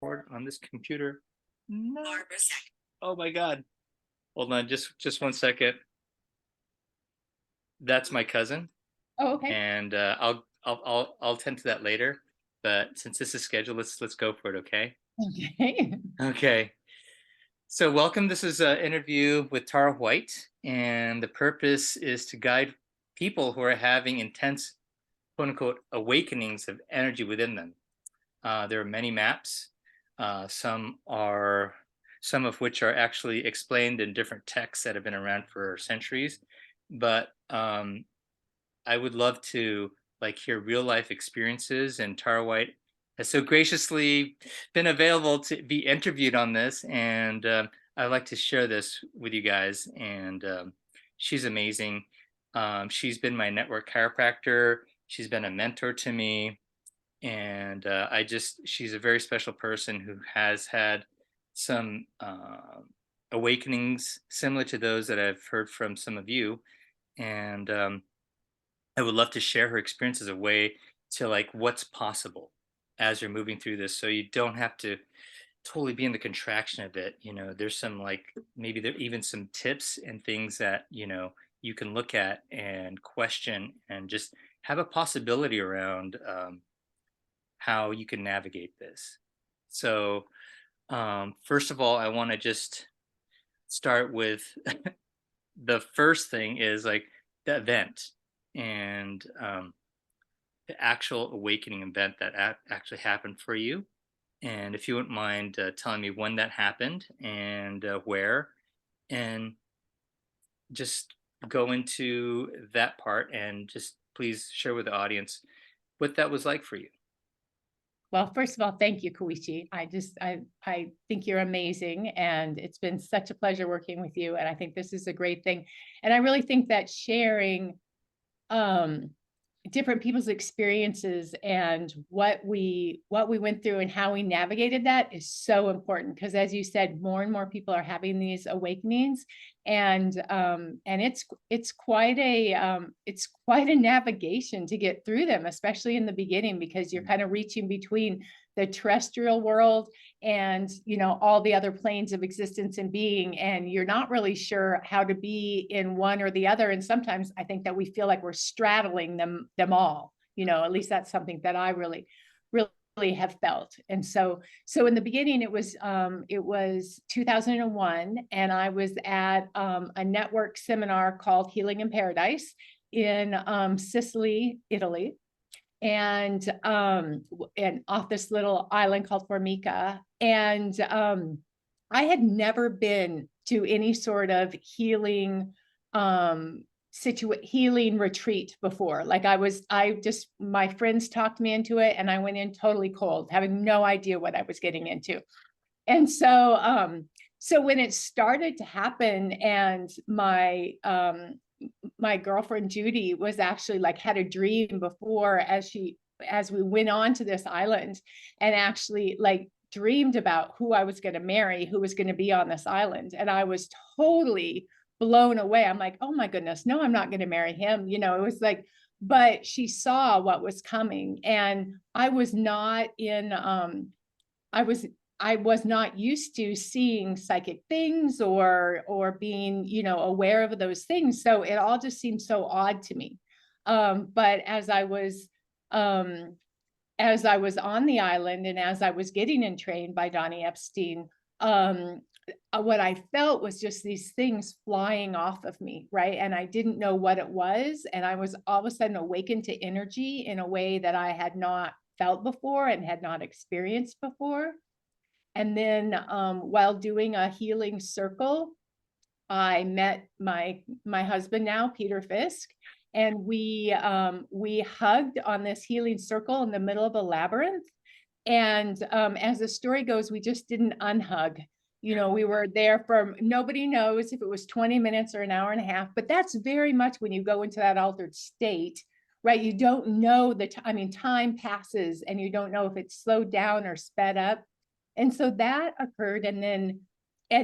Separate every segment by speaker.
Speaker 1: record on this computer. No. Oh my God. Hold on, just 1 second. That's my cousin,
Speaker 2: Oh, okay.
Speaker 1: and I'll tend to that later. But since this is scheduled, let's go for it. Okay.
Speaker 2: Okay.
Speaker 1: Okay. So welcome. This is an interview with Tara White, and the purpose is to guide people who are having intense quote unquote awakenings of energy within them. There are many maps. Uh, some are some of which are actually explained in different texts that have been around for centuries. But I would love to like hear real life experiences, and Tara White has so graciously been available to be interviewed on this, and I'd like to share this with you guys. And she's amazing. She's been my network chiropractor. She's been a mentor to me, and she's a very special person who has had some awakenings similar to those that I've heard from some of you, and I would love to share her experience as a way to like what's possible as you're moving through this, so you don't have to totally be in the contraction of it. There's some like maybe there even some tips and things that you can look at and question and just have a possibility around how you can navigate this. So, first of all, I want to just start with the first thing is like the event and the actual awakening event that actually happened for you. And if you wouldn't mind telling me when that happened and where, and just go into that part and just please share with the audience what that was like for you.
Speaker 2: Well, first of all, thank you, Koichi. I think you're amazing, and it's been such a pleasure working with you. And I think this is a great thing. And I really think that sharing um different people's experiences and what we went through and how we navigated that is so important, because as you said, more and more people are having these awakenings, and it's quite a navigation to get through them, especially in the beginning, because you're kind of reaching between the terrestrial world and all the other planes of existence and being, and you're not really sure how to be in one or the other. And sometimes I think that we feel like we're straddling them all. At least that's something that I really have felt. And so in the beginning, it was 2001, and I was at a network seminar called Healing in Paradise in Sicily, Italy, and off this little island called Formica. And I had never been to any sort of healing retreat before. Like my friends talked me into it, and I went in totally cold, having no idea what I was getting into. And so when it started to happen, and my girlfriend Judy was actually like had a dream before, as we went on to this island, and actually like dreamed about who I was going to marry, who was going to be on this island. And I was totally blown away. I'm like, oh my goodness, no, I'm not going to marry him. It was like, but she saw what was coming, and I was I was not used to seeing psychic things or being, aware of those things. So it all just seemed so odd to me. But as I was on the island, and as I was getting entrained by Donnie Epstein, what I felt was just these things flying off of me, right? And I didn't know what it was. And I was all of a sudden awakened to energy in a way that I had not felt before and had not experienced before. And then while doing a healing circle, I met my husband now, Peter Fisk, and we hugged on this healing circle in the middle of a labyrinth. And as the story goes, we just didn't unhug. We were there for, nobody knows if it was 20 minutes or an hour and a half, but that's very much when you go into that altered state, right? You don't know time passes, and you don't know if it's slowed down or sped up. And so that occurred. And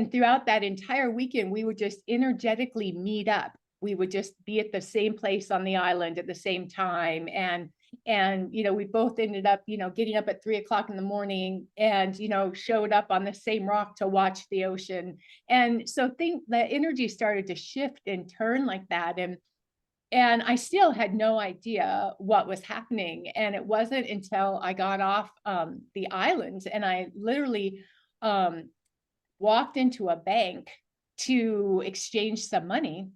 Speaker 2: throughout that entire weekend, we would just energetically meet up. We would just be at the same place on the island at the same time. And, we both ended up, getting up at 3 o'clock in the morning and, showed up on the same rock to watch the ocean. And so think the energy started to shift and turn like that. And I still had no idea what was happening. And it wasn't until I got off the island and I literally um, walked into a bank to exchange some money.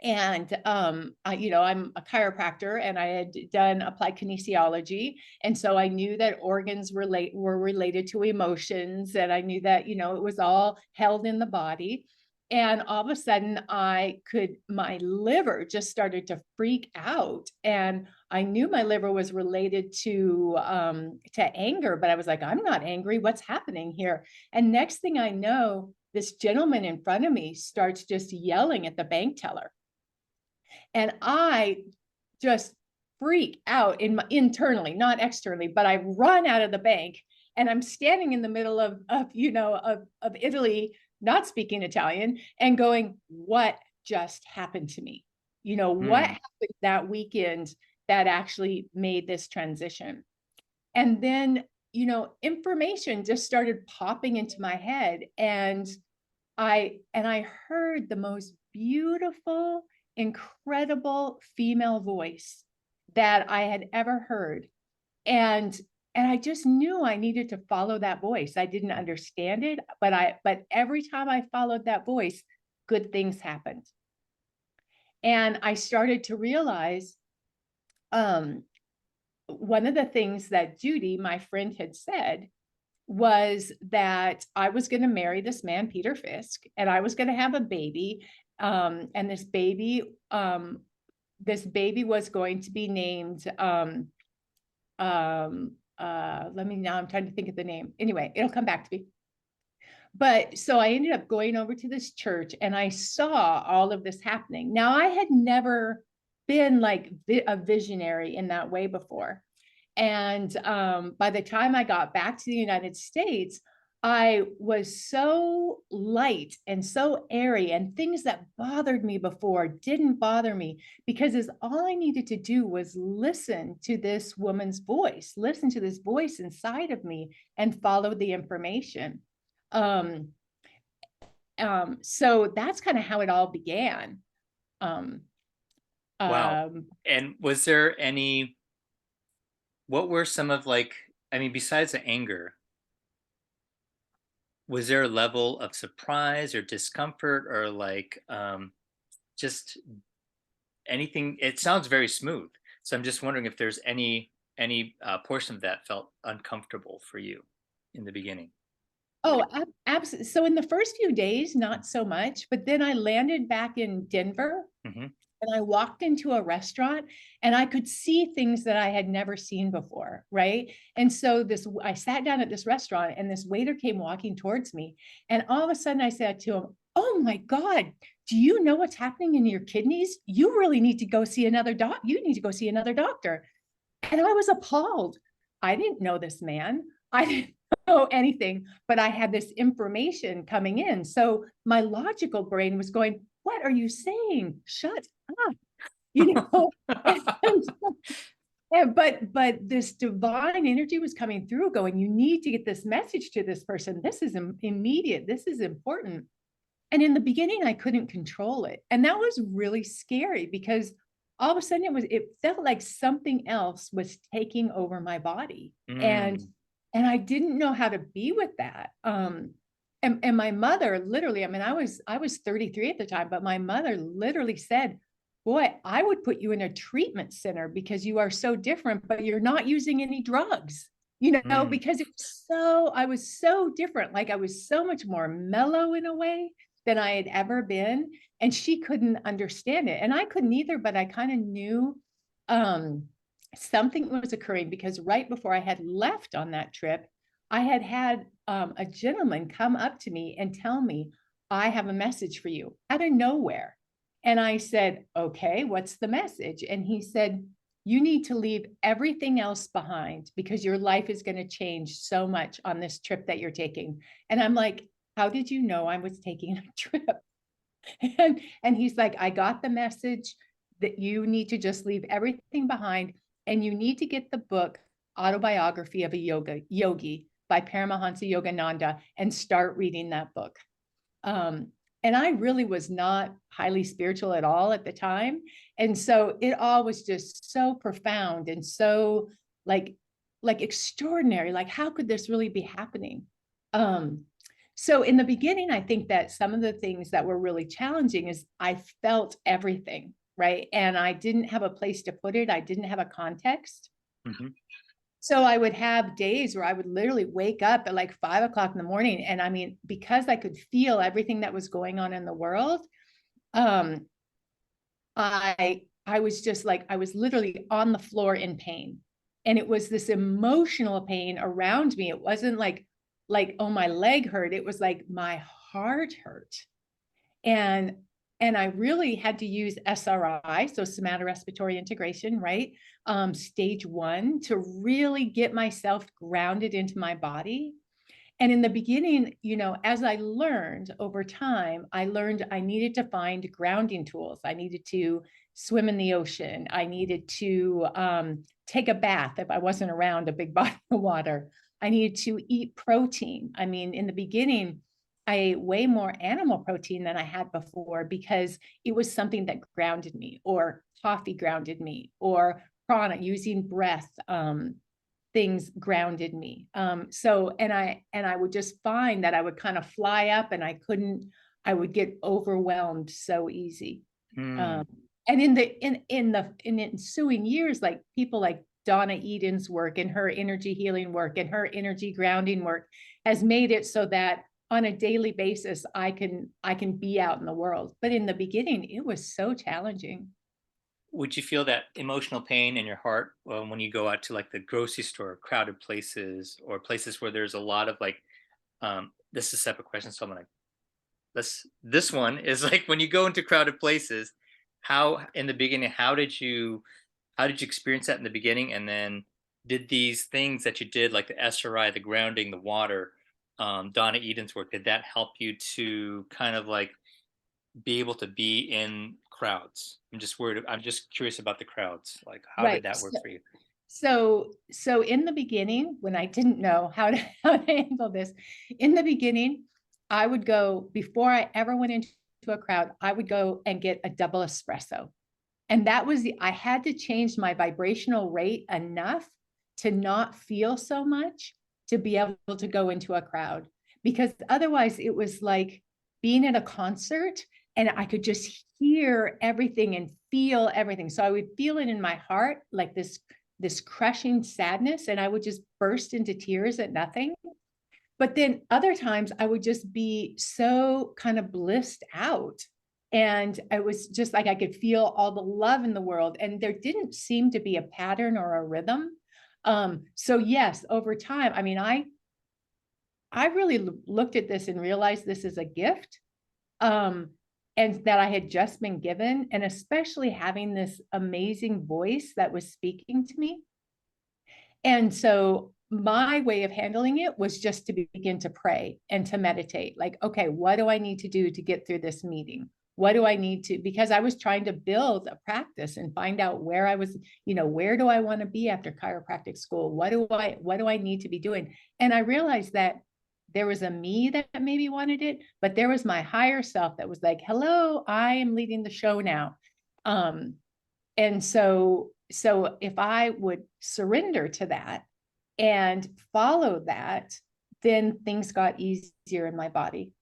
Speaker 2: And I'm a chiropractor and I had done applied kinesiology. And so I knew that organs were related to emotions. And I knew that, it was all held in the body. And all of a sudden my liver just started to freak out. And I knew my liver was related to anger, but I was like, I'm not angry. What's happening here? And next thing I know, this gentleman in front of me starts just yelling at the bank teller. And I just freak out internally, not externally, but I run out of the bank and I'm standing in the middle of Italy, not speaking Italian, and going, what just happened to me? What
Speaker 1: Mm.
Speaker 2: happened that weekend that actually made this transition? And then, information just started popping into my head. And I heard the most beautiful, incredible female voice that I had ever heard. And I just knew I needed to follow that voice. I didn't understand it, but every time I followed that voice, good things happened. And I started to realize um one of the things that Judy, my friend, had said was that I was going to marry this man, Peter Fisk, and I was going to have a baby. And this baby was going to be named, I'm trying to think of the name. Anyway, it'll come back to me. But so I ended up going over to this church and I saw all of this happening. Now, I had never been like a visionary in that way before. And by the time I got back to the United States, I was so light and so airy, and things that bothered me before didn't bother me because all I needed to do was listen to this woman's voice, listen to this voice inside of me, and follow the information. Um, so that's kind of how it all began. Um,
Speaker 1: Wow.
Speaker 2: um,
Speaker 1: And was there what were some of like, I mean, besides the anger, was there a level of surprise or discomfort or like just anything? It sounds very smooth. So I'm just wondering if there's any portion of that felt uncomfortable for you in the beginning.
Speaker 2: Oh, absolutely. So in the first few days, not so much, but then I landed back in Denver
Speaker 1: Hmm.
Speaker 2: and I walked into a restaurant and I could see things that I had never seen before, right? And so I sat down at this restaurant and this waiter came walking towards me, and all of a sudden I said to him, "Oh my God, do you know what's happening in your kidneys? You really need to go see another doc. You need to go see another doctor." And I was appalled. I didn't know this man. I didn't know anything, but I had this information coming in. So my logical brain was going, "What are you saying? Shut up." You know, but this divine energy was coming through going, "You need to get this message to this person. This is immediate. This is important." And in the beginning, I couldn't control it. And that was really scary because all of a sudden it felt like something else was taking over my body. And
Speaker 1: Mm.
Speaker 2: I didn't know how to be with that. And my mother literally, I mean, I was 33 at the time, but my mother literally said, "Boy, I would put you in a treatment center because you are so different, but you're not using any drugs."
Speaker 1: Mm.
Speaker 2: Because I was so different. Like I was so much more mellow in a way than I had ever been. And she couldn't understand it. And I couldn't either, but I kind of knew um, something was occurring because right before I had left on that trip, I had had a gentleman come up to me and tell me, "I have a message for you," out of nowhere. And I said, "Okay, what's the message?" And he said, "You need to leave everything else behind because your life is going to change so much on this trip that you're taking." And I'm like, "How did you know I was taking a trip?" And he's like, "I got the message that you need to just leave everything behind and you need to get the book Autobiography of a Yogi by Paramahansa Yogananda and start reading that book. And I really was not highly spiritual at all at the time. And so it all was just so profound and so like extraordinary. Like, how could this really be happening? So in the beginning, I think that some of the things that were really challenging is I felt everything, right? And I didn't have a place to put it. I didn't have a context.
Speaker 1: Hmm.
Speaker 2: So I would have days where I would literally wake up at like 5 o'clock in the morning. And I mean, because I could feel everything that was going on in the world, um, I was just like, I was literally on the floor in pain. And it was this emotional pain around me. It wasn't like, oh, my leg hurt. It was like my heart hurt. And I really had to use SRI, so somatorespiratory integration, right? Stage 1 to really get myself grounded into my body. And in the beginning, as I learned over time, I learned I needed to find grounding tools. I needed to swim in the ocean. I needed to take a bath if I wasn't around a big body of water. I needed to eat protein. I mean, in the beginning, I ate way more animal protein than I had before because it was something that grounded me, or coffee grounded me, or prana, using breath. Things grounded me. So, and I would just find that I would kind of fly up and I would get overwhelmed so easy.
Speaker 1: Mm.
Speaker 2: Um, and in ensuing years, like people like Donna Eden's work and her energy healing work and her energy grounding work has made it so that on a daily basis, I can be out in the world. But in the beginning, it was so challenging.
Speaker 1: Would you feel that emotional pain in your heart when you go out to like the grocery store, crowded places, or places where there's a lot of like, this is a separate question, so I'm gonna this one is like when you go into crowded places, how in the beginning, how did you experience that in the beginning? And then did these things that you did, like the SRI, the grounding, the water, Donna Eden's work, did that help you to kind of like be able to be in crowds? I'm just curious about the crowds. Like, how did
Speaker 2: Right.
Speaker 1: that work for you?
Speaker 2: So in the beginning, when I didn't know how to how to handle this, in the beginning, I would go before I ever went into a crowd, I would go and get a double espresso. And that was I had to change my vibrational rate enough to not feel so much to be able to go into a crowd. Because otherwise it was like being at a concert and I could just hear everything and feel everything. So I would feel it in my heart, like this crushing sadness, and I would just burst into tears at nothing. But then other times I would just be so kind of blissed out. And I was just like, I could feel all the love in the world. And there didn't seem to be a pattern or a rhythm. So yes, over time, I mean, I really looked at this and realized this is a gift. And that I had just been given, and especially having this amazing voice that was speaking to me. And so my way of handling it was just to begin to pray and to meditate. Like, okay, what do I need to do to get through this meeting? What do I need to, because I was trying to build a practice and find out where I was, where do I want to be after chiropractic school? What do I need to be doing? And I realized that there was a me that maybe wanted it, but there was my higher self that was like, hello, I am leading the show now. And so if I would surrender to that and follow that, then things got easier in my body.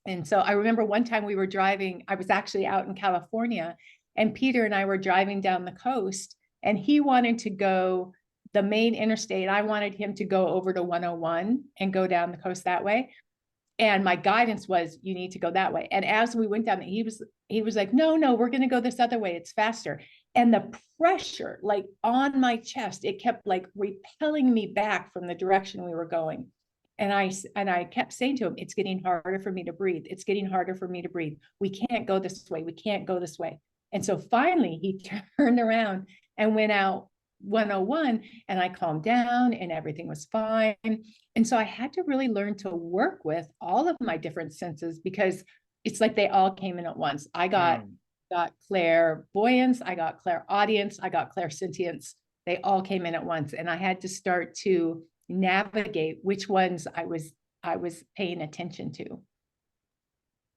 Speaker 2: And so I remember one time we were driving, I was actually out in California, and Peter and I were driving down the coast, and he wanted to go the main interstate. I wanted him to go over to 101 and go down the coast that way. And my guidance was, you need to go that way. And as we went down, he was like, no, we're going to go this other way. It's faster. And the pressure, like on my chest, it kept like repelling me back from the direction we were going. And I kept saying to him, it's getting harder for me to breathe. It's getting harder for me to breathe. We can't go this way. We can't go this way. And so finally he turned around and went out 101, and I calmed down and everything was fine. And so I had to really learn to work with all of my different senses, because it's like they all came in at once. I got clairvoyance, I got clairaudience, I got clairsentience, they all came in at once. And I had to start to navigate which ones I was paying attention to.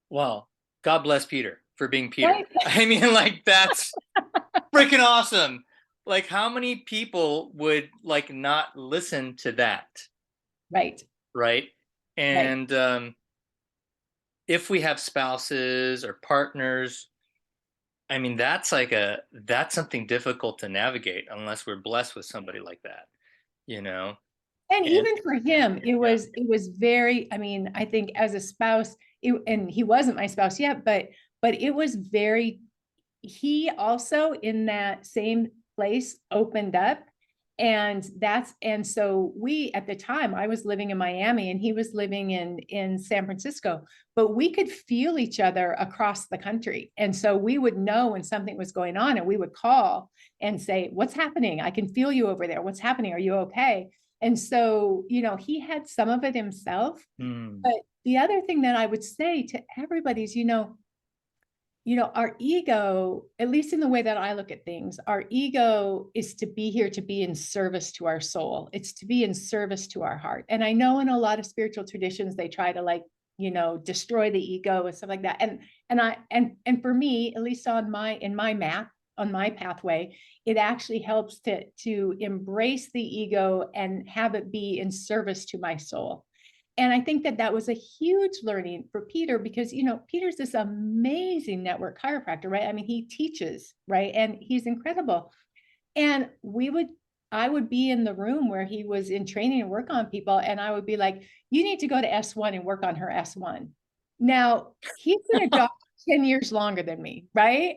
Speaker 1: Well, God bless Peter for being Peter.
Speaker 2: Right.
Speaker 1: I mean, like, that's freaking awesome. Like, how many people would like not listen to that,
Speaker 2: Right.
Speaker 1: right?
Speaker 2: Right.
Speaker 1: And if we have spouses or partners, I mean, that's something difficult to navigate unless we're blessed with somebody like that, you know?
Speaker 2: And
Speaker 1: And
Speaker 2: even for him,
Speaker 1: yeah.
Speaker 2: it was very, I mean, I think as a spouse, and he wasn't my spouse yet, but it was very, he also in that same place opened up. And so we, at the time, I was living in Miami and he was living in San Francisco, but we could feel each other across the country. And so we would know when something was going on and we would call and say, what's happening? I can feel you over there. What's happening? Are you okay? And so, he had some of it himself.
Speaker 1: Mm,
Speaker 2: But the other thing that I would say to everybody is, our ego, at least in the way that I look at things, our ego is to be here to be in service to our soul. It's to be in service to our heart. And I know in a lot of spiritual traditions, they try to destroy the ego and stuff like that. And for me, at least in my map, on my pathway, it actually helps to embrace the ego and have it be in service to my soul. And I think that that was a huge learning for Peter because, Peter's this amazing network chiropractor, right? I mean, he teaches, right? And he's incredible. And I would be in the room where he was in training and work on people. And I would be like, you need to go to S1 and work on her S1. Now, he's been a doctor 10 years longer than me, right?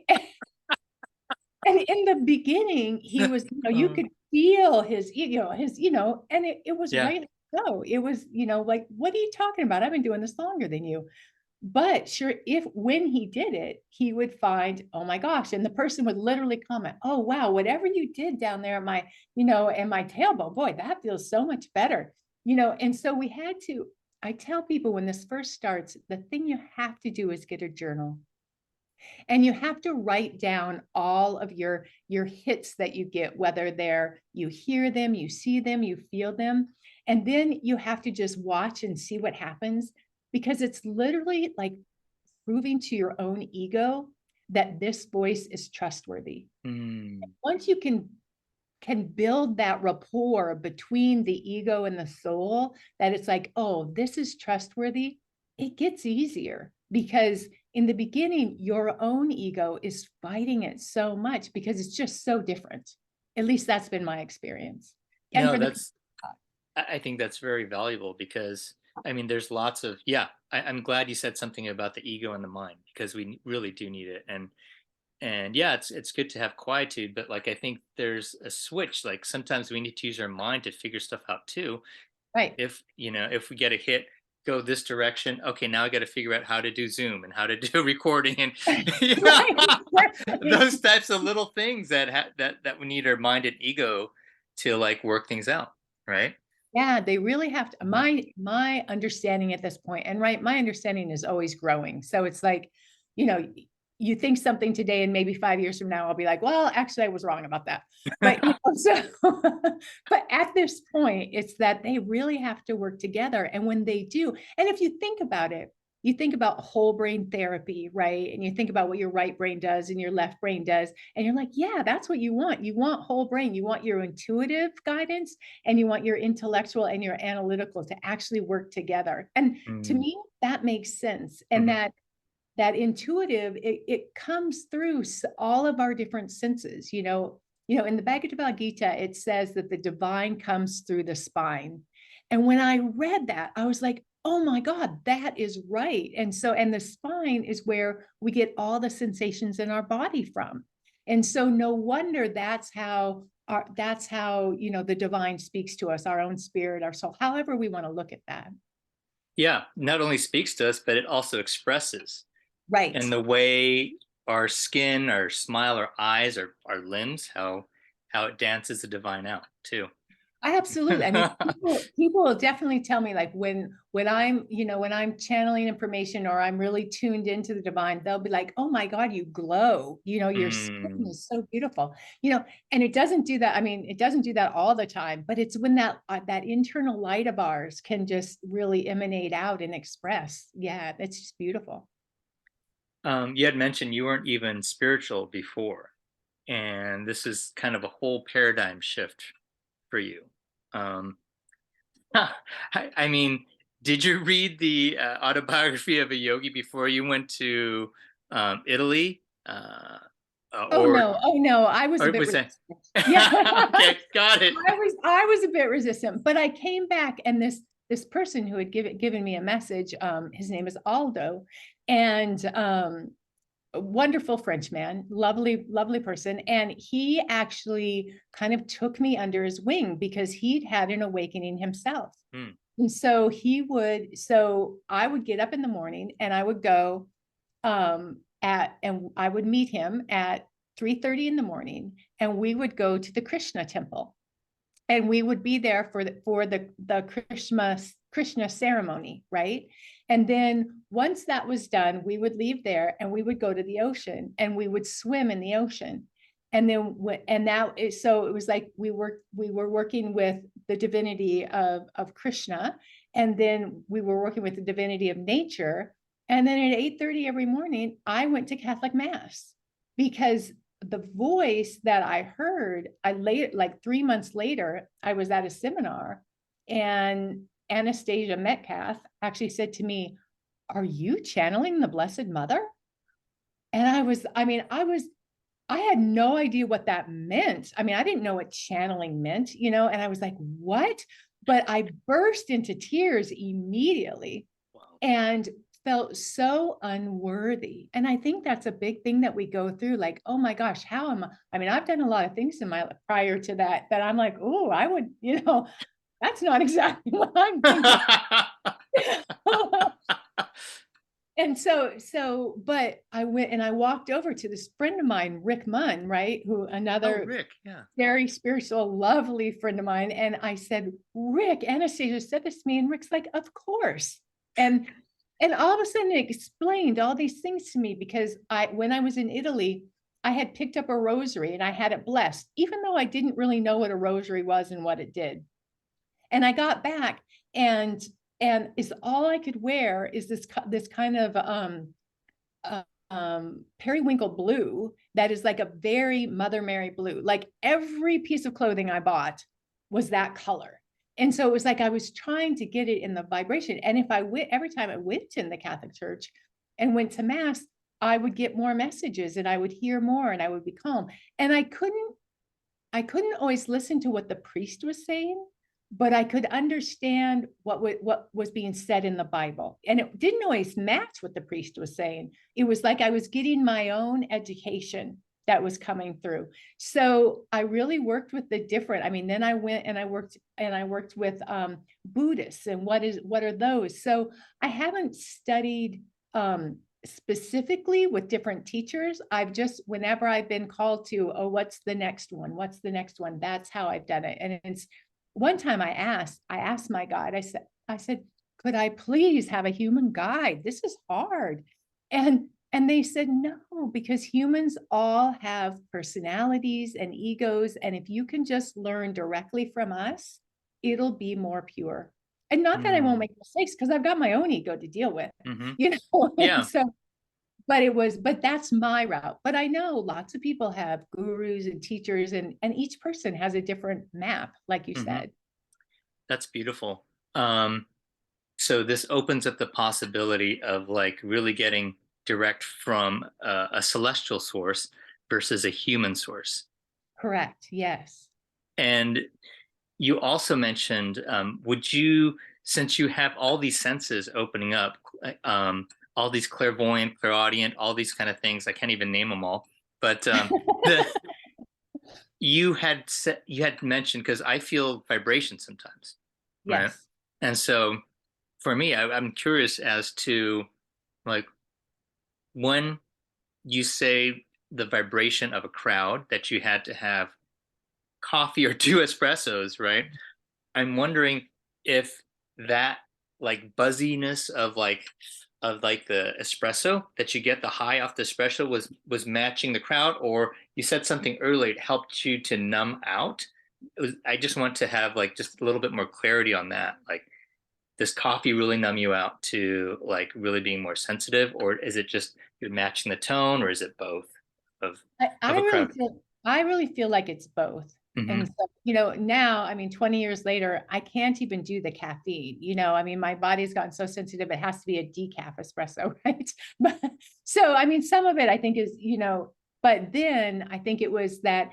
Speaker 2: And in the beginning, he was, you
Speaker 1: mm,
Speaker 2: could feel and it was
Speaker 1: yeah.
Speaker 2: right. So it was, like, what are you talking about? I've been doing this longer than you. But sure, if when he did it, he would find, oh my gosh, and the person would literally comment, oh wow, whatever you did down there at my, and my tailbone, boy, that feels so much better. And so I tell people when this first starts, the thing you have to do is get a journal. And you have to write down all of your hits that you get, whether you hear them, you see them, you feel them. And then you have to just watch and see what happens, because it's literally like proving to your own ego that this voice is trustworthy.
Speaker 1: Mm.
Speaker 2: Once you can build that rapport between the ego and the soul, that it's like, oh, this is trustworthy, it gets easier, because in the beginning, your own ego is fighting it so much because it's just so different. At least that's been my experience. And
Speaker 1: No,
Speaker 2: for the
Speaker 1: I think that's very valuable because I mean, there's lots of, yeah, I'm glad you said something about the ego and the mind because we really do need it. And yeah, it's good to have quietude, but like I think there's a switch. Like sometimes we need to use our mind to figure stuff out too.
Speaker 2: right,
Speaker 1: If we get a hit, go this direction. Okay, now I got to figure out how to do Zoom and how to do recording and you know,
Speaker 2: right, right.
Speaker 1: those types of little things that we need our mind and ego to like work things out, right?
Speaker 2: Yeah, they really have to.
Speaker 1: Mhm.
Speaker 2: My understanding at this point, and right, my understanding is always growing. So it's like, you know, you think something today, and maybe 5 years from now, I'll be like, well, actually, I was wrong about that. But so, but at this point, it's that they really have to work together. And when they do, and if you think about it, you think about whole brain therapy, right? And you think about what your right brain does and your left brain does, and you're like, yeah, that's what you want. You want whole brain. You want your intuitive guidance and you want your intellectual and your analytical to actually work together. And to
Speaker 1: Mm,
Speaker 2: me, that makes sense. And
Speaker 1: mhm.
Speaker 2: that intuitive, it comes through all of our different senses. In the Bhagavad Gita, it says that the divine comes through the spine. And when I read that, I was like, oh my God, that is right. And the spine is where we get all the sensations in our body from. And so no wonder that's how the divine speaks to us, our own spirit, our soul, however we want to look at that.
Speaker 1: Yeah, not only speaks to us, but it also expresses. And
Speaker 2: Right.
Speaker 1: the way our skin, our smile, our eyes, our limbs, how it dances the divine out too.
Speaker 2: Absolutely. I mean, people will definitely tell me like when I'm, when I'm channeling information or I'm really tuned into the divine, they'll be like, "Oh my God, you glow. Your skin
Speaker 1: Mm,
Speaker 2: is so beautiful." And it doesn't do that. I mean, it doesn't do that all the time, but it's when that internal light of ours can just really emanate out and express. Yeah, it's just beautiful.
Speaker 1: you had mentioned you weren't even spiritual before, and this is kind of a whole paradigm shift for you. Um, I mean, did you read the autobiography of a yogi before you went to Italy?
Speaker 2: Oh no, oh no, I was a
Speaker 1: Or
Speaker 2: bit
Speaker 1: was that?
Speaker 2: resistant. Yeah.
Speaker 1: Okay, got it.
Speaker 2: I was a bit resistant, but I came back and this person who had given me a message, his name is Aldo, and a wonderful Frenchman, lovely, lovely person. And he actually kind of took me under his wing because he'd had an awakening himself.
Speaker 1: Hmm.
Speaker 2: And so I would get up in the morning and I would go and I would meet him at 3:30 in the morning, and we would go to the Krishna temple, and we would be there for the Krishna ceremony, right? And then once that was done, we would leave there and we would go to the ocean and we would swim in the ocean. And then and now so it was like we were working with the divinity of Krishna, and then we were working with the divinity of nature. And then at 8:30 every morning, I went to Catholic Mass because the voice that I heard, like 3 months later, I was at a seminar, and Anastasia Metcalf actually said to me, "Are you channeling the Blessed Mother?" And I had no idea what that meant. I mean, I didn't know what channeling meant, and I was like, "What?" But I burst into tears immediately
Speaker 1: Wow.
Speaker 2: and felt so unworthy. And I think that's a big thing that we go through. Like, oh my gosh, how am I? I mean, I've done a lot of things in my life prior to that I'm like, oh, I would, that's not exactly what I'm thinking. But I went and I walked over to this friend of mine, Rick Munn, right? Who
Speaker 1: Oh,
Speaker 2: another
Speaker 1: Rick, yeah.
Speaker 2: very spiritual, lovely friend of mine. And I said, "Rick, Anastasia said this to me." And Rick's like, "Of course." And and all of a sudden it explained all these things to me because when I was in Italy, I had picked up a rosary and I had it blessed, even though I didn't really know what a rosary was and what it did. And I got back, and is all I could wear is this kind of uh, periwinkle blue that is like a very Mother Mary blue. Like every piece of clothing I bought was that color. And so it was like I was trying to get it in the vibration. And if I went every time I went in the Catholic Church and went to Mass, I would get more messages and I would hear more and I would be calm. And I couldn't always listen to what the priest was saying, but I could understand what was being said in the Bible. And it didn't always match what the priest was saying. It was like I was getting my own education that was coming through. So I really worked with the different. I mean, then I went and I worked with Buddhists and what are those? So I haven't studied specifically with different teachers. I've just, whenever I've been called to, oh, what's the next one? What's the next one? That's how I've done it. And it's one time I asked my guide, I said, "Could I please have a human guide? This is hard." And they said, "No, because humans all have personalities and egos. And if you can just learn directly from us, it'll be more pure." And not that I won't
Speaker 1: Mm,
Speaker 2: make mistakes, because I've got my own ego to deal with,
Speaker 1: hmm.
Speaker 2: you know. And
Speaker 1: Yeah.
Speaker 2: so but that's my route. But I know lots of people have gurus and teachers, and each person has a different map, like you
Speaker 1: Hmm.
Speaker 2: said.
Speaker 1: That's beautiful. Um, so this opens up the possibility of like really getting direct from a celestial source versus a human source.
Speaker 2: Correct. Yes.
Speaker 1: And you also mentioned, would you, since you have all these senses opening up, all these clairvoyant, clairaudient, all these kind of things, I can't even name them all, but the you had mentioned because I feel vibration sometimes, right?
Speaker 2: Yes.
Speaker 1: And so for me, I'm curious as to like when you say the vibration of a crowd that you had to have coffee or two espressos, right? I'm wondering if that like buzziness of like the espresso that you get the high off the espresso was matching the crowd, or you said something earlier, it helped you to numb out. I just want to have like just a little bit more clarity on that. Like, does coffee really numb you out to like really being more sensitive, or is it just you're matching the tone, or is it both of
Speaker 2: I,
Speaker 1: of
Speaker 2: I
Speaker 1: a
Speaker 2: really
Speaker 1: crowd?
Speaker 2: feel I really feel like it's both. And
Speaker 1: Hmm.
Speaker 2: so, now, I mean, 20 years later, I can't even do the caffeine. I mean, my body's gotten so sensitive, it has to be a decaf espresso, right? But so, I mean, some of it I think is, but then I think it was that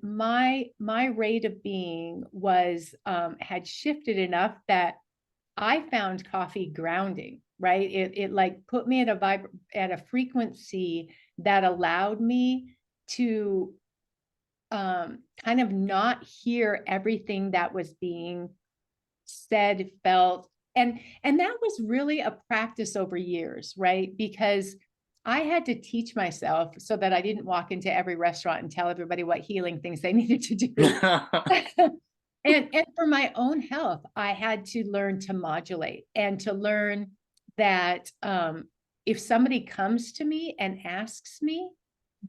Speaker 2: my rate of being was had shifted enough that I found coffee grounding, right? It like put me at a frequency that allowed me to kind of not hear everything that was being said, felt, and that was really a practice over years, right? Because I had to teach myself so that I didn't walk into every restaurant and tell everybody what healing things they needed to do. And for my own health, I had to learn to modulate and to learn that if somebody comes to me and asks me,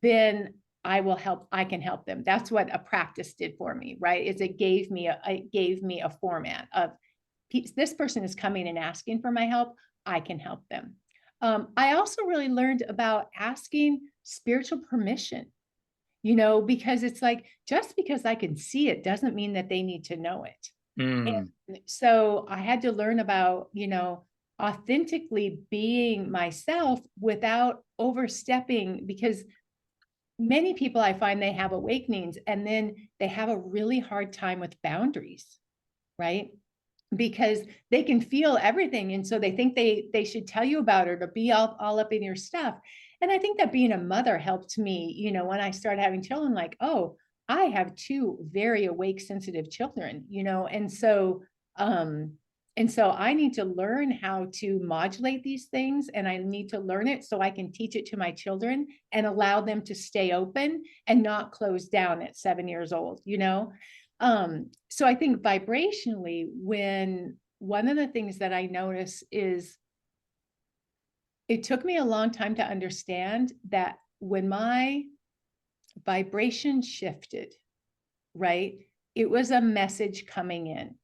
Speaker 2: then I can help them. That's what a practice did for me, right? Is it gave me a format of this person is coming and asking for my help, I can help them. I also really learned about asking spiritual permission, because it's like, just because I can see it doesn't mean that they need to know it.
Speaker 1: Mm.
Speaker 2: And so I had to learn about, authentically being myself without overstepping, because many people I find they have awakenings and then they have a really hard time with boundaries, right? Because they can feel everything, and so they think they should tell you about it or be all up in your stuff. And I think that being a mother helped me, when I started having children, like, oh, I have two very awake, sensitive children, um and so I need to learn how to modulate these things, and I need to learn it so I can teach it to my children and allow them to stay open and not close down at 7 years old. So I think vibrationally, when one of the things that I notice is it took me a long time to understand that when my vibration shifted, right, it was a message coming in.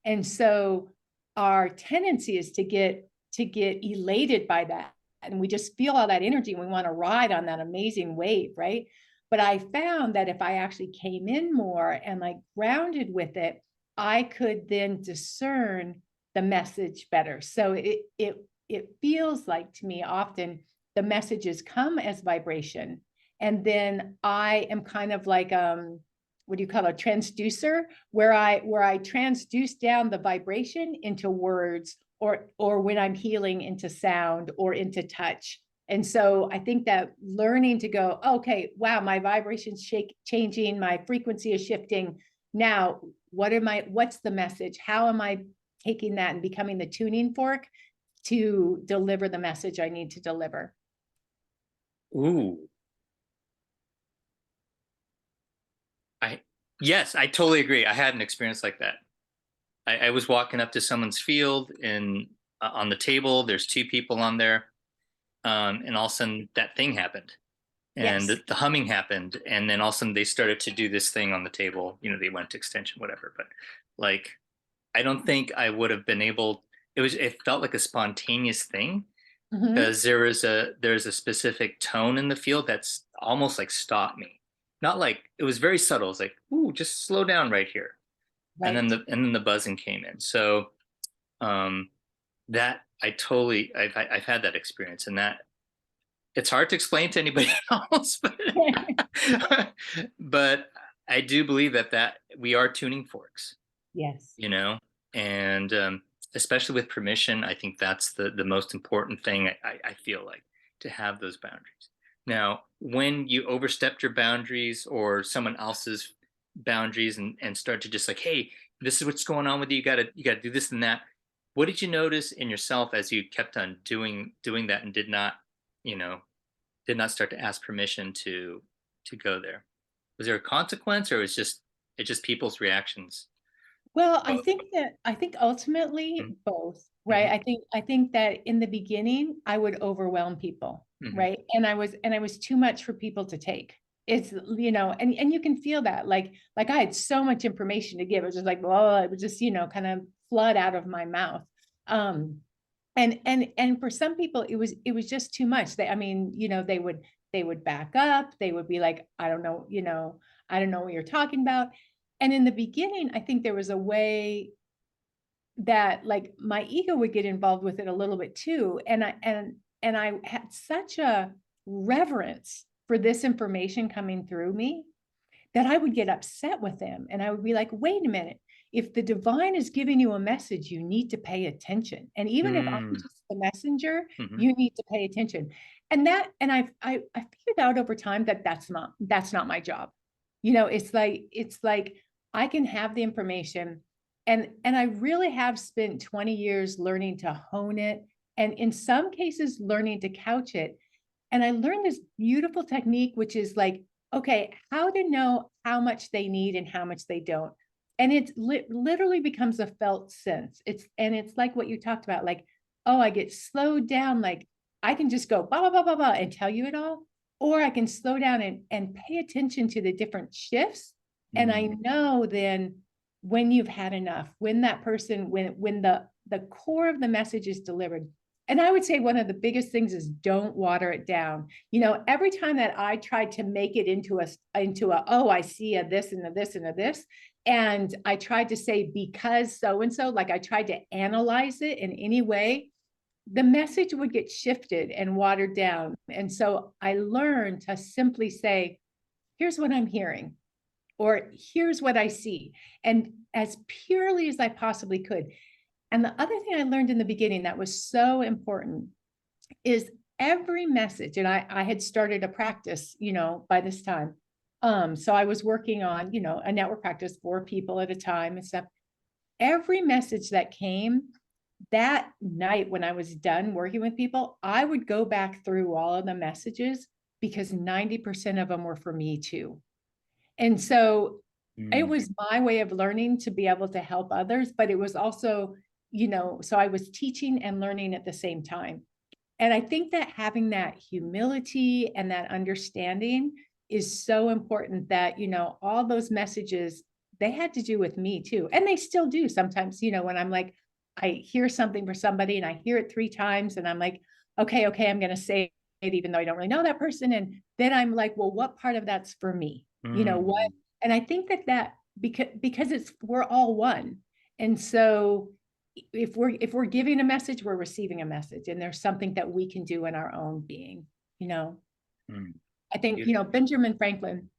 Speaker 2: And so our tendency is to get elated by that. And we just feel all that energy and we want to ride on that amazing wave, right? But I found that if I actually came in more and like grounded with it, I could then discern the message better. So it feels like to me often the messages come as vibration. And then I am kind of like what do you call it, a transducer, where I transduce down the vibration into words, or when I'm healing, into sound or into touch. And so I think that learning to go, okay, wow, my vibration's changing, my frequency is shifting. Now, what's the message? How am I taking that and becoming the tuning fork to deliver the message I need to deliver?
Speaker 1: Ooh, I yes, I totally agree. I had an experience like that. I was walking up to someone's field and on the table, there's two people on there, and all of a sudden that thing happened, and
Speaker 2: Yes.
Speaker 1: the humming happened, and then all of a sudden they started to do this thing on the table. They went to extension, whatever. But like, I don't think I would have been able. It felt like a spontaneous thing
Speaker 2: Mhm.
Speaker 1: because there's a specific tone in the field that's almost like stopped me. Not like it was very subtle. It's like, ooh, just slow down right here, and then
Speaker 2: Right.
Speaker 1: the buzzing came in. So um, that I've had that experience, and that it's hard to explain to anybody else, but I do believe that we are tuning forks,
Speaker 2: Yes.
Speaker 1: you know, and especially with permission, I think that's the most important thing. I feel like, to have those boundaries. Now, when you overstepped your boundaries or someone else's boundaries and start to just like, hey, this is what's going on with you. You gotta do this and that. What did you notice in yourself as you kept on doing that and you know, did not start to ask permission to go there? Was there a consequence, or was just it just people's reactions?
Speaker 2: Well,
Speaker 1: Both.
Speaker 2: I think ultimately
Speaker 1: Mhm,
Speaker 2: both, right?
Speaker 1: mhm,
Speaker 2: I think that in the beginning I would overwhelm people,
Speaker 1: mhm,
Speaker 2: right? And I was too much for people to take. It's, you know, and you can feel that like I had so much information to give. It was just like, well, it would just, you know, kind of flood out of my mouth. Um, and for some people it was just too much. They, I mean, you know, they would back up. They would be like, I don't know, you know, I don't know what you're talking about. And in the beginning, I think there was a way that like my ego would get involved with it a little bit too. And I had such a reverence for this information coming through me that I would get upset with them. And I would be like, wait a minute. If the divine is giving you a message, you need to pay attention. And even if I'm
Speaker 1: mm,
Speaker 2: just the messenger,
Speaker 1: mhm,
Speaker 2: you need to pay attention. And I figured out over time that that's not my job. You know, it's like I can have the information, and I really have spent 20 years learning to hone it, and in some cases learning to couch it. And I learned this beautiful technique, which is like, okay, how to know how much they need and how much they don't. And it literally becomes a felt sense. It's like what you talked about, like, oh, I get slowed down, like I can just go blah, blah, blah, blah, blah, and tell you it all. Or I can slow down and pay attention to the different shifts. And I
Speaker 1: mm,
Speaker 2: know then when you've had enough, when that person, when the core of the message is delivered. And I would say one of the biggest things is don't water it down. You know, every time that I tried to make it into a, oh, I see a this and a this and a this, and I tried to say because so and so, like I tried to analyze it in any way, the message would get shifted and watered down. And so I learned to simply say, here's what I'm hearing, or here's what I see, and as purely as I possibly could. And the other thing I learned in the beginning that was so important is every message, and I had started a practice, you know, by this time. So I was working on, you know, a network practice, 4 people at a time and stuff. Every message that came that night when I was done working with people, I would go back through all of the messages because 90% of them were for me too. And so it
Speaker 1: mm,
Speaker 2: was my way of learning to be able to help others, but it was also, you know, so I was teaching and learning at the same time. And I think that having that humility and that understanding is so important, that, you know, all those messages, they had to do with me too. And they still do sometimes, you know, when I'm like, I hear something for somebody and I hear it 3 times and I'm like, okay, I'm going to say it even though I don't really know that person. And then I'm like, well, what part of that's for me? You know what?
Speaker 1: mm.
Speaker 2: And I think that because it's, we're all one. And so if we're giving a message, we're receiving a message, and there's something that we can do in our own being, you know.
Speaker 1: Mm,
Speaker 2: I think, you know,
Speaker 1: beautiful.
Speaker 2: Benjamin Franklin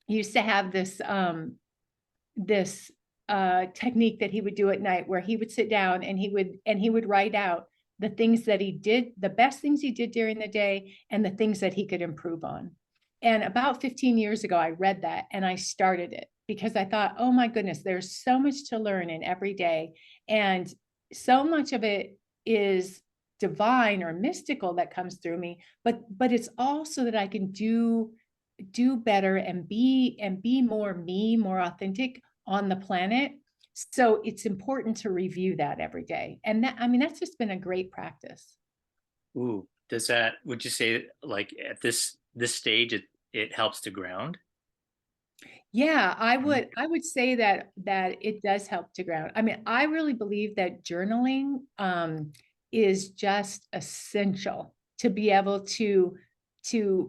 Speaker 2: used to have this technique that he would do at night where he would sit down and he would write out the things that he did, the best things he did during the day, and the things that he could improve on. And about 15 years ago, I read that and I started it because I thought, oh my goodness, there's so much to learn in every day. And so much of it is divine or mystical that comes through me, but it's also that I can do better and be more me, more authentic on the planet. So it's important to review that every day. And that, I mean, that's just been a great practice.
Speaker 1: Ooh, does that, would you say like at this stage it helps to ground?
Speaker 2: Yeah,
Speaker 1: Mhm,
Speaker 2: I would say that it does help to ground. I mean, I really believe that journaling is just essential to be able to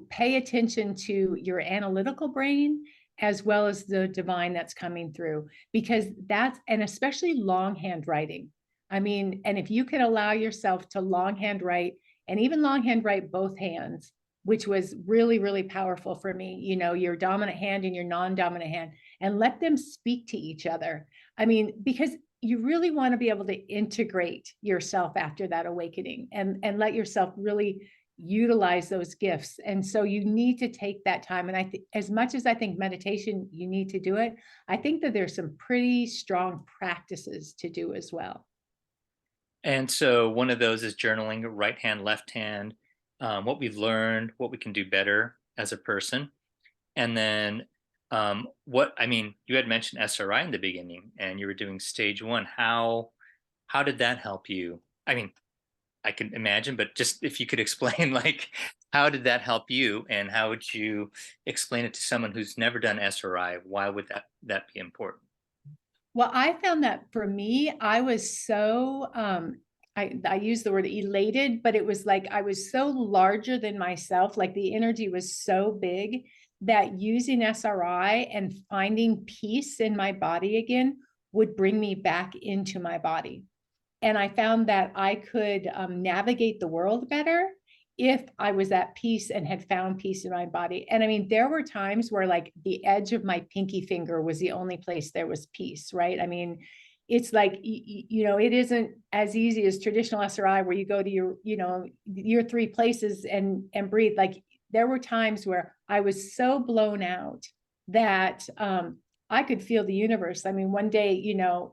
Speaker 2: pay attention to your analytical brain as well as the divine that's coming through, because that's, and especially longhand writing. I mean, and if you can allow yourself to longhand write, and even longhand write both hands, which was really, really powerful for me, you know, your dominant hand and your non-dominant hand, and let them speak to each other. I mean, because you really want to be able to integrate yourself after that awakening and let yourself really utilize those gifts. And so you need to take that time. And I think as much as I think meditation, you need to do it, I think that there's some pretty strong practices to do as well.
Speaker 1: and so one of those is journaling, right hand, left hand, what we've learned, what we can do better as a person. And then What I mean, you had mentioned SRI in the beginning, and you were doing stage one. How did that help you? I mean, I can imagine, but just if you could explain, like, how did that help you, and how would you explain it to someone who's never done SRI? Why would that be important?
Speaker 2: Well, I found that for me, I was so I use the word elated, but it was like I was so larger than myself, like the energy was so big that using SRI and finding peace in my body again would bring me back into my body. And I found that I could navigate the world better if I was at peace and had found peace in my body. And I mean, there were times where like the edge of my pinky finger was the only place there was peace, right? I mean, it's like, it isn't as easy as traditional SRI where you go to your three places and breathe. Like there were times where I was so blown out that I could feel the universe. I mean, one day,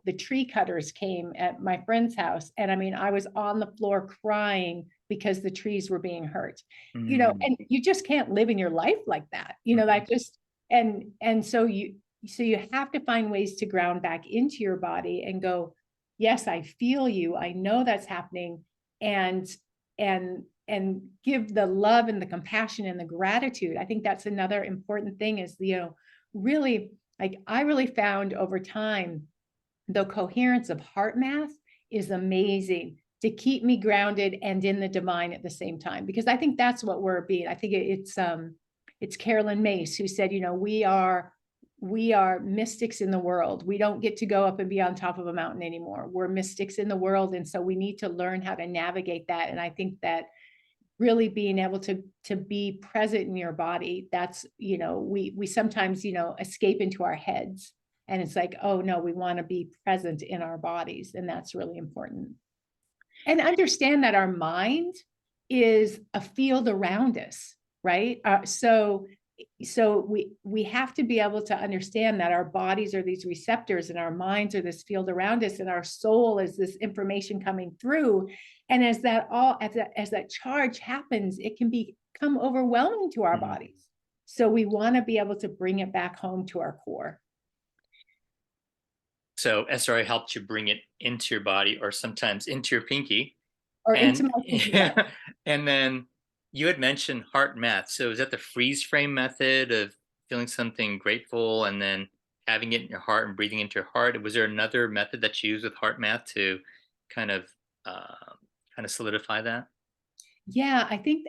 Speaker 2: the tree cutters came at my friend's house, and I mean, I was on the floor crying because the trees were being hurt.
Speaker 1: Mm,
Speaker 2: And you just can't live in your life like that.
Speaker 1: mhm,
Speaker 2: That just and so you have to find ways to ground back into your body and go, yes, I feel you. I know that's happening. And and give the love and the compassion and the gratitude. I think that's another important thing is, really like I really found over time, the coherence of heart math is amazing to keep me grounded and in the divine at the same time, because I think that's what we're being. I think it's Carolyn Mace who said, we are mystics in the world. We don't get to go up and be on top of a mountain anymore. We're mystics in the world. And so we need to learn how to navigate that. And I think that really being able to be present in your body, that's, we sometimes, escape into our heads, and it's like, oh no, we want to be present in our bodies, and that's really important. And understand that our mind is a field around us, right? So we have to be able to understand that our bodies are these receptors and our minds are this field around us, and our soul is this information coming through. And as that charge happens, it can become overwhelming to our
Speaker 1: mhm.
Speaker 2: bodies. So we want to be able to bring it back home to our core.
Speaker 1: So SRI helped you bring it into your body, or sometimes into your pinky,
Speaker 2: Or into
Speaker 1: and
Speaker 2: my thinking, yeah.
Speaker 1: and then you had mentioned heart math. So is that the freeze frame method of feeling something grateful and then having it in your heart and breathing into your heart? Was there another method that you use with heart math to kind of um, kind of solidify that?
Speaker 2: Yeah, I think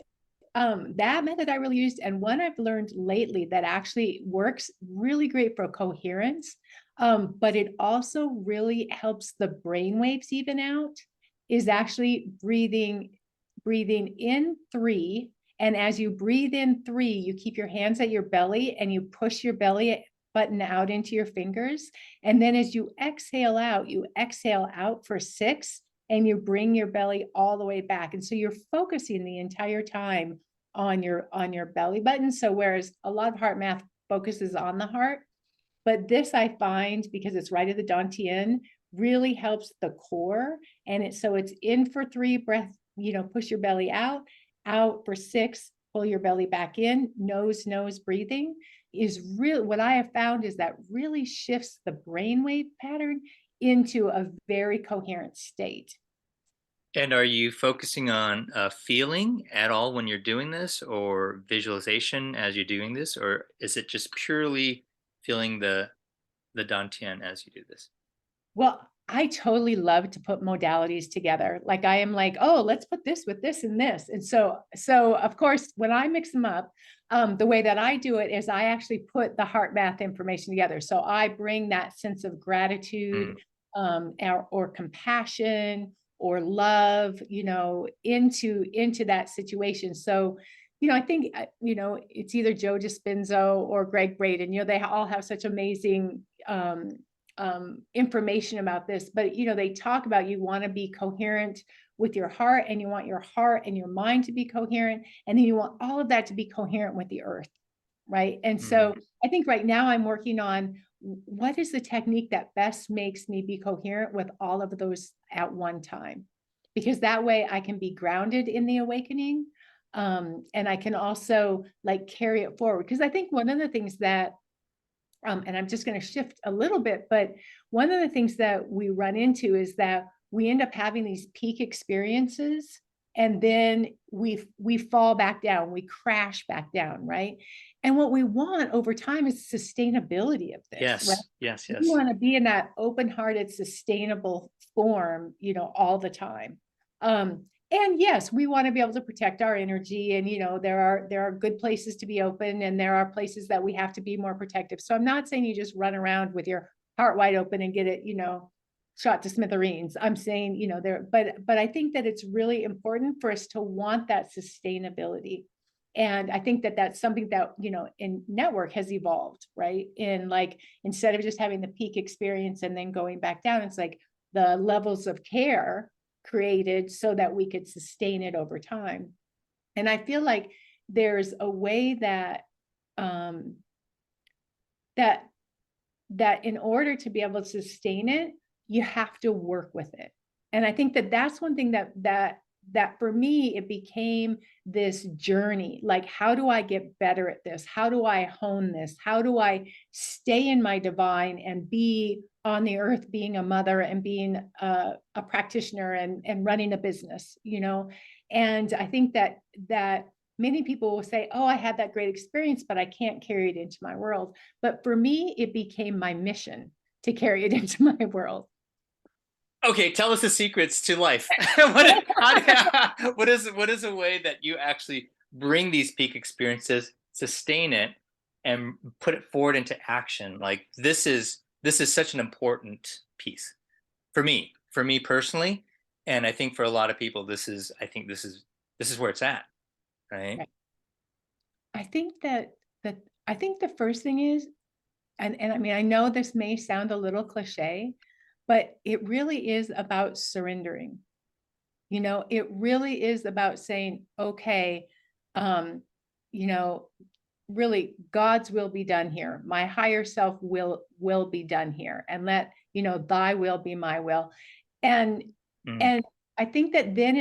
Speaker 2: that method I really used, and one I've learned lately that actually works really great for coherence, but it also really helps the brain waves even out, is actually breathing in three. And as you breathe in three, you keep your hands at your belly and you push your belly button out into your fingers. And then as you exhale out for six, and you bring your belly all the way back. And so you're focusing the entire time on your belly button. So whereas a lot of heart math focuses on the heart, but this I find, because it's right at the dantian, really helps the core. And it's in for three breath, push your belly out for six, pull your belly back in, nose breathing is really what I have found is that really shifts the brainwave pattern into a very coherent state.
Speaker 1: And are you focusing on feeling at all when you're doing this, or visualization as you're doing this, or is it just purely feeling the dantian as you do this?
Speaker 2: Well, I totally love to put modalities together. Like I am like, oh, let's put this with this and this. And so of course, when I mix them up, the way that I do it is I actually put the heart math information together. So I bring that sense of gratitude,
Speaker 1: Mm,
Speaker 2: or compassion or love, into that situation. So, I think, it's either Joe Dispenzo or Greg Braden, they all have such amazing information about this, but they talk about you want to be coherent with your heart, and you want your heart and your mind to be coherent, and then you want all of that to be coherent with the earth, right? And
Speaker 1: mm.
Speaker 2: so I think right now I'm working on what is the technique that best makes me be coherent with all of those at one time, because that way I can be grounded in the awakening, and I can also like carry it forward, because I think one of the things that And I'm just going to shift a little bit, but one of the things that we run into is that we end up having these peak experiences, and then we fall back down, we crash back down, right? And what we want over time is sustainability of this, right?
Speaker 1: Yes, yes,
Speaker 2: We
Speaker 1: yes.
Speaker 2: want to be in that open-hearted, sustainable form, all the time. And yes, we want to be able to protect our energy, and there are good places to be open, and there are places that we have to be more protective. So I'm not saying you just run around with your heart wide open and get it, shot to smithereens. I'm saying, but I think that it's really important for us to want that sustainability. And I think that that's something that, in network has evolved, right? In like, instead of just having the peak experience and then going back down, it's like the levels of care created so that we could sustain it over time. And I feel like there's a way that, that that in order to be able to sustain it, you have to work with it. And I think that that's one thing that for me, it became this journey. Like, how do I get better at this? How do I hone this? How do I stay in my divine and be on the earth, being a mother and being a practitioner and running a business, And I think that many people will say, oh, I had that great experience, but I can't carry it into my world. But for me, it became my mission to carry it into my world.
Speaker 1: Okay, tell us the secrets to life. What is a way that you actually bring these peak experiences, sustain it, and put it forward into action? Like this is such an important piece for me personally, and I think for a lot of people, this is where it's at, right?
Speaker 2: Right. I think that I think the first thing is, and I mean, I know this may sound a little cliche, but it really is about surrendering. It really is about saying, okay, um, you know, really God's will be done here. My higher self will be done here, and let, thy will be my will. And
Speaker 1: Mm,
Speaker 2: and I think that then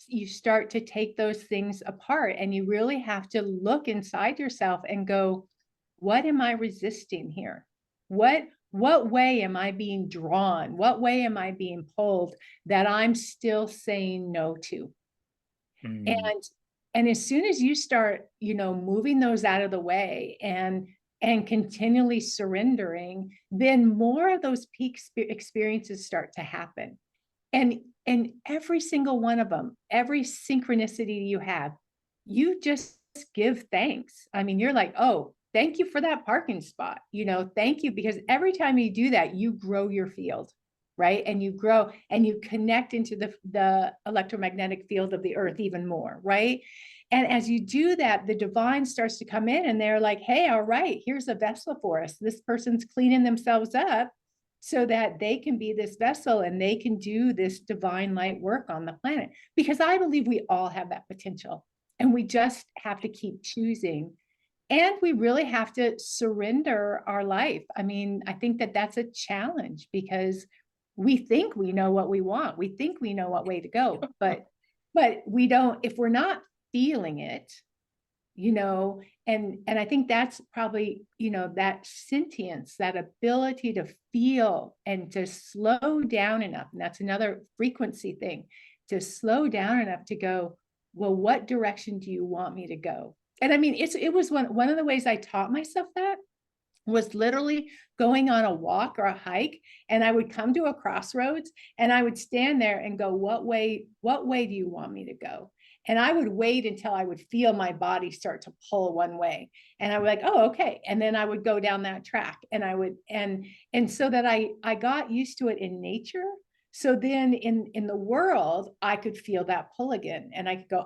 Speaker 2: you start to take those things apart, and you really have to look inside yourself and go, what am I resisting here? What way am I being drawn? What way am I being pulled that I'm still saying no to?
Speaker 1: mm,
Speaker 2: And as soon as you start, moving those out of the way and continually surrendering, then more of those peak experiences start to happen. And every single one of them, every synchronicity you have, you just give thanks. I mean, you're like, oh, thank you for that parking spot. Thank you, because every time you do that, you grow your field, right? And you grow and you connect into the electromagnetic field of the earth even more, right? And as you do that, the divine starts to come in, and they're like, hey, all right, here's a vessel for us. This person's cleaning themselves up so that they can be this vessel and they can do this divine light work on the planet. Because I believe we all have that potential, and we just have to keep choosing. And we really have to surrender our life. I mean, I think that that's a challenge, because we think we know what we want. We think we know what way to go, but we don't. If we're not feeling it, and I think that's probably, that sentience, that ability to feel and to slow down enough. And that's another frequency thing, to slow down enough to go, well, what direction do you want me to go? And I mean, it was one of the ways I taught myself that was literally going on a walk or a hike, and I would come to a crossroads, and I would stand there and go, what way do you want me to go? And I would wait until I would feel my body start to pull one way, and I would like, oh, okay, and then I would go down that track, and I would, and so that I got used to it in nature. So then in the world, I could feel that pull again, and I could go,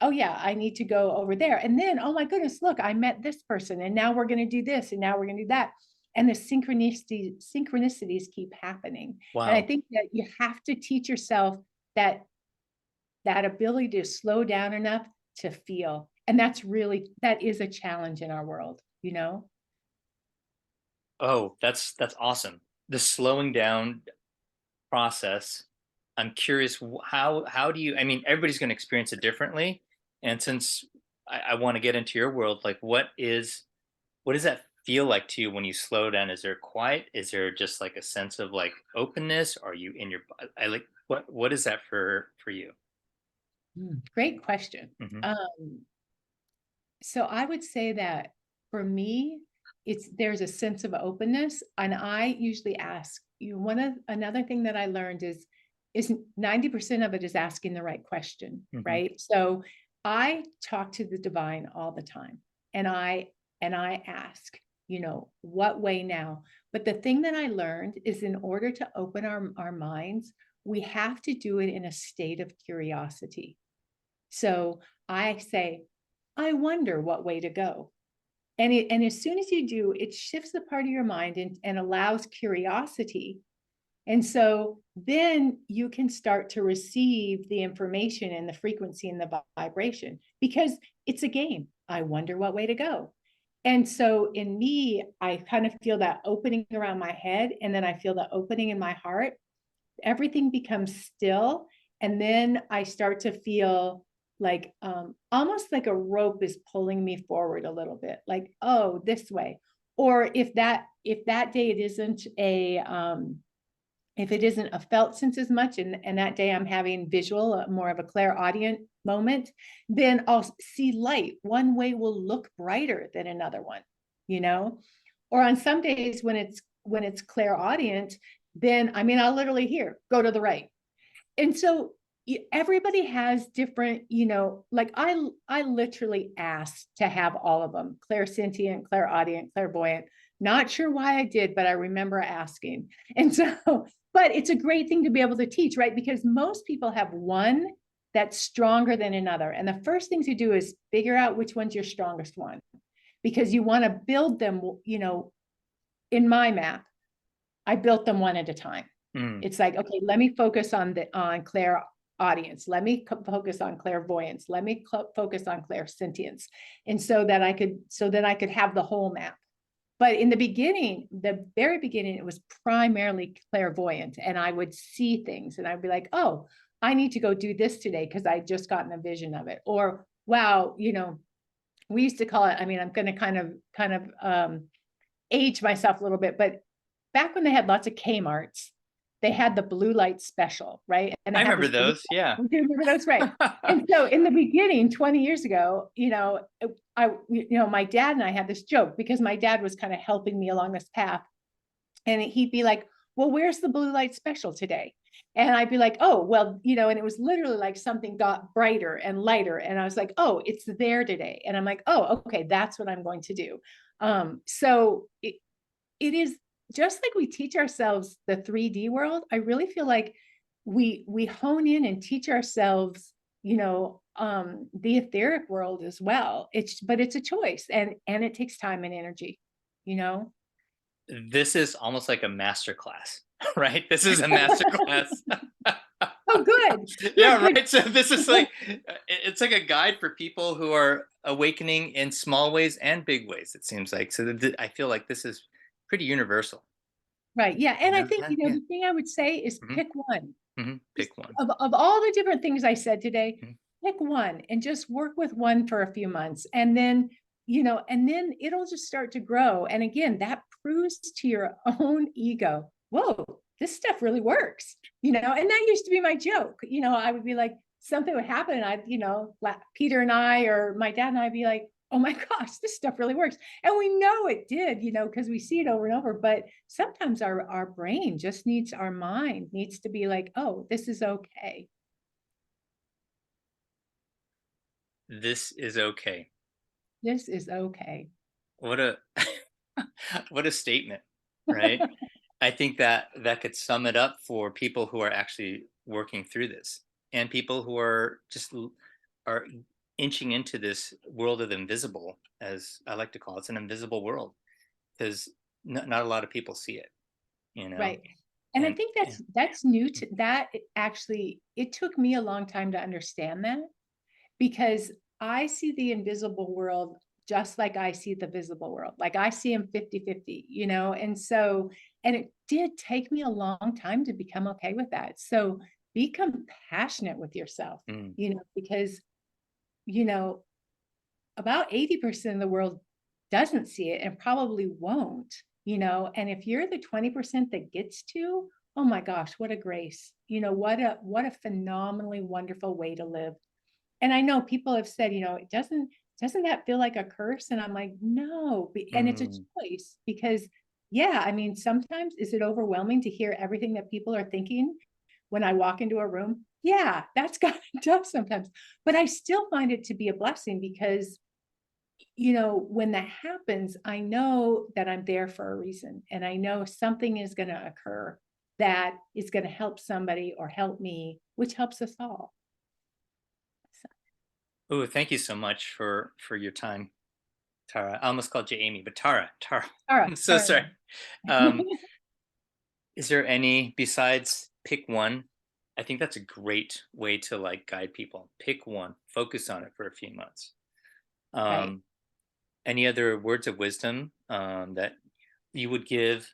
Speaker 2: oh yeah, I need to go over there. And then, oh my goodness, look, I met this person, and now we're going to do this, and now we're going to do that. And the synchronicities keep happening. And I
Speaker 1: wow.
Speaker 2: think that you have to teach yourself that ability to slow down enough to feel. And that is a challenge in our world.
Speaker 1: Oh, that's awesome. The slowing down process. I'm curious, how do you? I mean, everybody's going to experience it differently, and since I want to get into your world, like what does that feel like to you when you slow down? Is there quiet? Is there just like a sense of like openness? Are you in your I like what is that for you?
Speaker 2: Great question.
Speaker 1: Hmm.
Speaker 2: Um, so I would say that for me, there's a sense of openness, and I usually ask you another thing that I learned is 90% of it is asking the right question,
Speaker 1: Hmm.
Speaker 2: right? So I talk to the divine all the time, and I ask, what way now? But the thing that I learned is in order to open our minds, we have to do it in a state of curiosity. So I say, I wonder what way to go. And as soon as you do, it shifts the part of your mind and allows curiosity. And so then you can start to receive the information and the frequency and the vibration because it's a game. I wonder what way to go. And so in me, I kind of feel that opening around my head, and then I feel the opening in my heart. Everything becomes still, and then I start to feel like almost like a rope is pulling me forward a little bit, like, oh, this way. Or if that day it isn't a if it isn't a felt sense as much, and that day I'm having visual, more of a clairaudient moment, then I'll see light. One way will look brighter than another one, you know. Or on some days when it's clairaudient, then I mean I'll literally hear, go to the right. And so everybody has different, like I literally asked to have all of them: clairsentient, clairaudient, clairvoyant. Not sure why I did, but I remember asking. And so, but it's a great thing to be able to teach, right? Because most people have one that's stronger than another. And the first thing to do is figure out which one's your strongest one, because you want to build them, in my map, I built them one at a time.
Speaker 1: Mm.
Speaker 2: It's like, okay, let me focus on clair audience. Let me focus on clairvoyance. Let me focus on clairsentience. And so that I could have the whole map. But in the beginning, the very beginning, it was primarily clairvoyant, and I would see things and I'd be like, oh, I need to go do this today because I just gotten a vision of it. Or, wow, we used to call it, I mean, I'm going to kind of age myself a little bit, but back when they had lots of Kmart's, they had the blue light special, right? And I
Speaker 1: I
Speaker 2: had
Speaker 1: remember
Speaker 2: this blue,
Speaker 1: those. Yeah.
Speaker 2: do you remember those, right? And so in the beginning, 20 years ago, my dad and I had this joke because my dad was kind of helping me along this path. And he'd be like, well, where's the blue light special today? And I'd be like, oh, well, and it was literally like something got brighter and lighter. And I was like, oh, it's there today. And I'm like, oh, okay, that's what I'm going to do. So it is just like we teach ourselves the 3D world. I really feel like we hone in and teach ourselves, the etheric world as well. But it's a choice, and it takes time and energy, you know.
Speaker 1: This is almost like a master class, right? This is a master class.
Speaker 2: Oh, good,
Speaker 1: Yeah,
Speaker 2: good, good.
Speaker 1: right. So this is like it's like a guide for people who are awakening in small ways and big ways. It seems like so. I feel like this is pretty universal.
Speaker 2: Right. Yeah.
Speaker 1: You
Speaker 2: And I
Speaker 1: know?
Speaker 2: think,
Speaker 1: Yeah. Yeah.
Speaker 2: the thing I would say is
Speaker 1: Hmm.
Speaker 2: pick one.
Speaker 1: Hmm.
Speaker 2: Just
Speaker 1: Pick one.
Speaker 2: of all the different things I said today,
Speaker 1: Mhm.
Speaker 2: pick one and just work with one for a few months. And then it'll just start to grow. And again, that proves to your own ego, whoa, this stuff really works. And that used to be my joke. I would be like, something would happen, and Peter and I, or my dad and I'd be like, oh my gosh, this stuff really works. And we know it did, because we see it over and over. But sometimes our brain just needs, our mind needs to be like, oh, this is okay.
Speaker 1: This is okay.
Speaker 2: This is okay.
Speaker 1: What a what a statement, right? I think that that could sum it up for people who are actually working through this and people who are are inching into this world of the invisible, as I like to call it. It's an invisible world because not a lot of people see it, you know.
Speaker 2: Right. And I
Speaker 1: And
Speaker 2: think
Speaker 1: yeah.
Speaker 2: that's new to that. Actually, it took me a long time to understand that, because I see the invisible world just like I see the visible world. Like I see them 50-50, and it did take me a long time to become okay with that. So be compassionate with yourself,
Speaker 1: Mm,
Speaker 2: because, you know, about 80% of the world doesn't see it and probably won't, and if you're the 20% that gets to, oh my gosh, what a grace. What a phenomenally wonderful way to live. And I know people have said, it doesn't that feel like a curse? And I'm like, no, and it's a
Speaker 1: Mm,
Speaker 2: choice because yeah, I mean, sometimes is it overwhelming to hear everything that people are thinking when I walk into a room? Yeah, that's kind of tough sometimes. But I still find it to be a blessing because when that happens, I know that I'm there for a reason. And I know something is going to occur that is going to help somebody or help me, which helps us all. So,
Speaker 1: oh, thank you so much for your time, Tara. I almost called you Amy, but Tara.
Speaker 2: all right,
Speaker 1: I'm so
Speaker 2: all right.
Speaker 1: sorry. Um, is there any besides pick one? I think that's a great way to like guide people. Pick one, focus on it for a few months.
Speaker 2: Right.
Speaker 1: Um, any other words of wisdom that you would give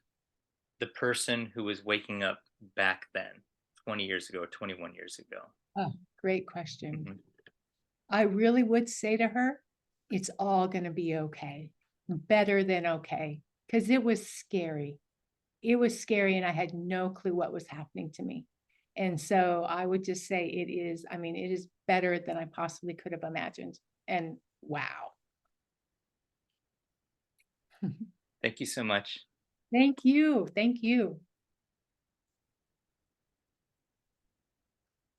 Speaker 1: the person who was waking up back then, 20 years ago or 21 years ago?
Speaker 2: Oh, great question.
Speaker 1: Mhm.
Speaker 2: I really would say to her, it's all going to be okay. Better than okay. Because it was scary. It was scary, and I had no clue what was happening to me. And so I would just say I mean, it is better than I possibly could have imagined. And wow.
Speaker 1: Thank you so much.
Speaker 2: Thank you. Thank you.